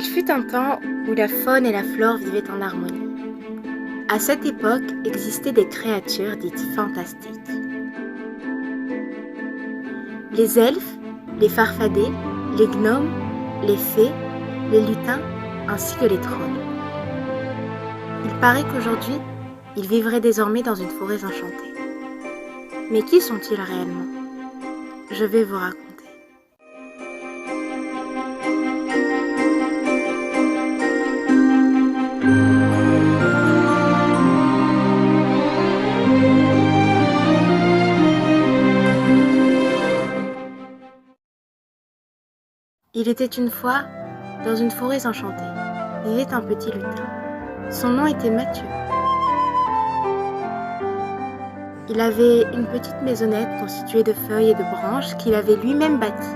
Il fut un temps où la faune et la flore vivaient en harmonie. À cette époque existaient des créatures dites fantastiques. Les elfes, les farfadets, les gnomes, les fées, les lutins, ainsi que les trolls. Il paraît qu'aujourd'hui, ils vivraient désormais dans une forêt enchantée. Mais qui sont-ils réellement? Je vais vous raconter. Il était une fois, dans une forêt enchantée, vivait un petit lutin. Son nom était Mathieu. Il avait une petite maisonnette constituée de feuilles et de branches qu'il avait lui-même bâtie.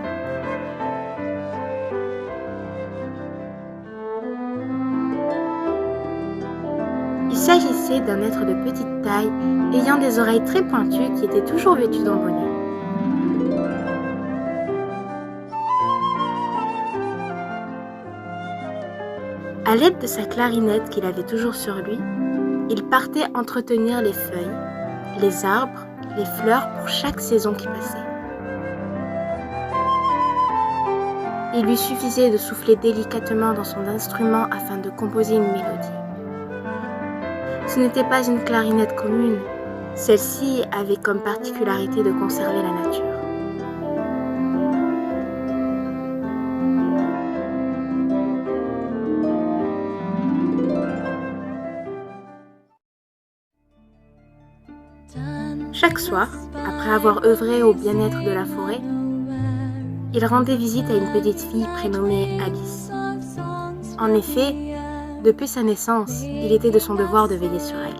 Il s'agissait d'un être de petite taille, ayant des oreilles très pointues qui était toujours vêtu d'un bonnet. À l'aide de sa clarinette qu'il avait toujours sur lui, il partait entretenir les feuilles, les arbres, les fleurs pour chaque saison qui passait. Il lui suffisait de souffler délicatement dans son instrument afin de composer une mélodie. Ce n'était pas une clarinette commune, celle-ci avait comme particularité de conserver la nature. Chaque soir, après avoir œuvré au bien-être de la forêt, il rendait visite à une petite fille prénommée Alice. En effet, depuis sa naissance, il était de son devoir de veiller sur elle.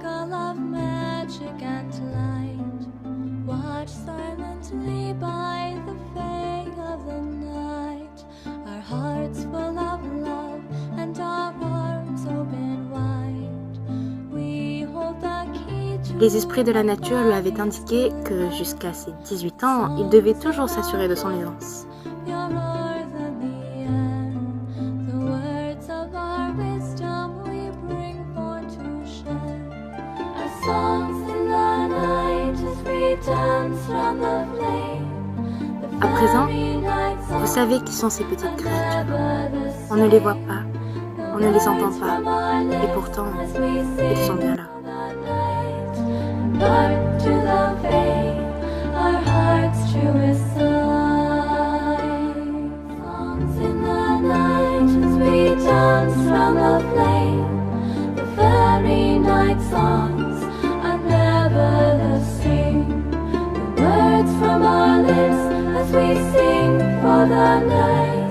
Les esprits de la nature lui avaient indiqué que jusqu'à ses 18 ans, il devait toujours s'assurer de son aisance. À présent, vous savez qui sont ces petites créatures. On ne les voit pas, on ne les entend pas, et pourtant, ils sont bien là. Hark to the faith, our heart's truest sign. Songs in the night as we dance round the flame. The very night songs are never the same. The words from our lips as we sing for the night.